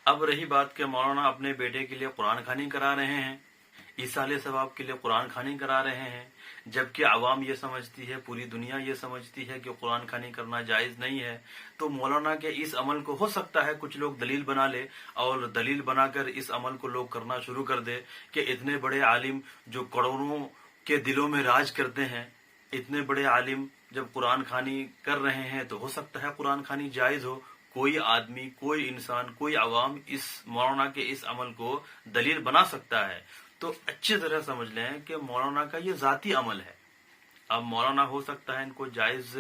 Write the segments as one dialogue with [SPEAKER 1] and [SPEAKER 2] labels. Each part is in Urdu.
[SPEAKER 1] اب رہی بات کہ مولانا اپنے بیٹے کے لیے قرآن خوانی کرا رہے ہیں، ایصال ثواب کے لیے قرآن خوانی کرا رہے ہیں، جبکہ عوام یہ سمجھتی ہے، پوری دنیا یہ سمجھتی ہے کہ قرآن خوانی کرنا جائز نہیں ہے۔ تو مولانا کے اس عمل کو ہو سکتا ہے کچھ لوگ دلیل بنا لے، اور دلیل بنا کر اس عمل کو لوگ کرنا شروع کر دے کہ اتنے بڑے عالم جو کروڑوں کے دلوں میں راج کرتے ہیں، اتنے بڑے عالم جب قرآن خوانی کر رہے ہیں تو ہو سکتا ہے قرآن خوانی جائز ہو۔ کوئی آدمی، کوئی انسان، کوئی عوام اس مولانا کے اس عمل کو دلیل بنا سکتا ہے۔ تو اچھی طرح سمجھ لیں کہ مولانا کا یہ ذاتی عمل ہے۔ اب مولانا ہو سکتا ہے ان کو جائز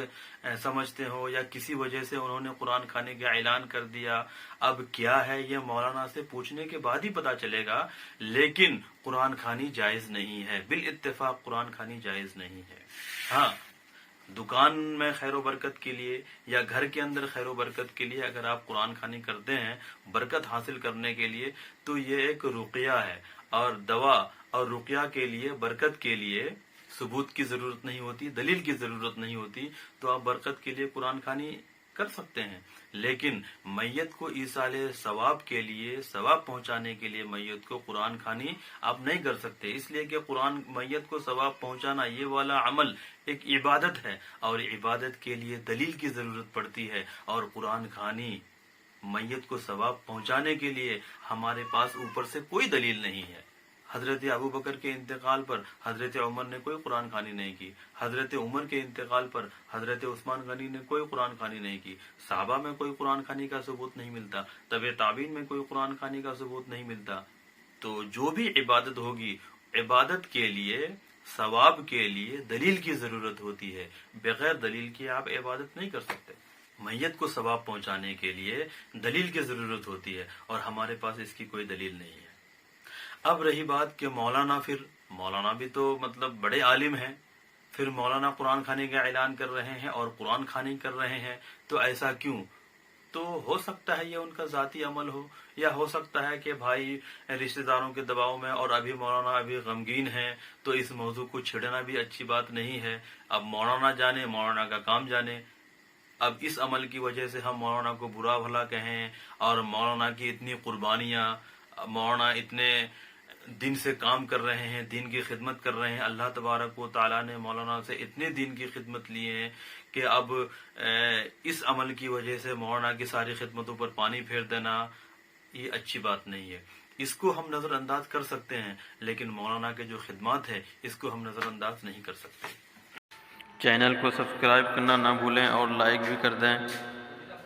[SPEAKER 1] سمجھتے ہو، یا کسی وجہ سے انہوں نے قرآن خوانی کا اعلان کر دیا۔ اب کیا ہے یہ مولانا سے پوچھنے کے بعد ہی پتا چلے گا، لیکن قرآن خوانی جائز نہیں ہے، بالاتفاق قرآن خوانی جائز نہیں ہے۔ ہاں، دکان میں خیر و برکت کے لیے یا گھر کے اندر خیر و برکت کے لیے اگر آپ قرآن خوانی کرتے ہیں برکت حاصل کرنے کے لیے، تو یہ ایک رقیہ ہے، اور دوا اور رقیہ کے لیے، برکت کے لیے ثبوت کی ضرورت نہیں ہوتی، دلیل کی ضرورت نہیں ہوتی، تو آپ برکت کے لیے قرآن خوانی کر سکتے ہیں۔ لیکن میت کو ایصال ثواب کے لیے، ثواب پہنچانے کے لیے میت کو قرآن خوانی آپ نہیں کر سکتے، اس لیے کہ قرآن میت کو ثواب پہنچانا یہ والا عمل ایک عبادت ہے، اور عبادت کے لیے دلیل کی ضرورت پڑتی ہے، اور قرآن خوانی میت کو ثواب پہنچانے کے لیے ہمارے پاس اوپر سے کوئی دلیل نہیں ہے۔ حضرت ابو بکر کے انتقال پر حضرت عمر نے کوئی قرآن خوانی نہیں کی، حضرت عمر کے انتقال پر حضرت عثمان غنی نے کوئی قرآن خوانی نہیں کی، صحابہ میں کوئی قرآن خوانی کا ثبوت نہیں ملتا، تبع تابعین میں کوئی قرآن خوانی کا ثبوت نہیں ملتا۔ تو جو بھی عبادت ہوگی، عبادت کے لیے، ثواب کے لیے دلیل کی ضرورت ہوتی ہے، بغیر دلیل کے آپ عبادت نہیں کر سکتے۔ میت کو ثواب پہنچانے کے لیے دلیل کی ضرورت ہوتی ہے، اور ہمارے پاس اس کی کوئی دلیل نہیں ہے۔ اب رہی بات کہ مولانا بھی تو مطلب بڑے عالم ہیں، پھر مولانا قرآن خوانی کا اعلان کر رہے ہیں اور قرآن خوانی کر رہے ہیں، تو ایسا کیوں؟ تو ہو سکتا ہے یہ ان کا ذاتی عمل ہو، یا ہو سکتا ہے کہ بھائی رشتہ داروں کے دباؤ میں، اور ابھی مولانا ابھی غمگین ہیں، تو اس موضوع کو چھیڑنا بھی اچھی بات نہیں ہے۔ اب مولانا جانے، مولانا کا کام جانے۔ اب اس عمل کی وجہ سے ہم مولانا کو برا بھلا کہیں، اور مولانا کی اتنی قربانیاں، مولانا اتنے دن سے کام کر رہے ہیں، دین کی خدمت کر رہے ہیں، اللہ تبارک و تعالیٰ نے مولانا سے اتنے دین کی خدمت لی ہے کہ اب اس عمل کی وجہ سے مولانا کی ساری خدمتوں پر پانی پھیر دینا یہ اچھی بات نہیں ہے۔ اس کو ہم نظر انداز کر سکتے ہیں، لیکن مولانا کے جو خدمات ہے اس کو ہم نظر انداز نہیں کر سکتے۔
[SPEAKER 2] چینل کو سبسکرائب کرنا نہ بھولیں اور لائک بھی کر دیں۔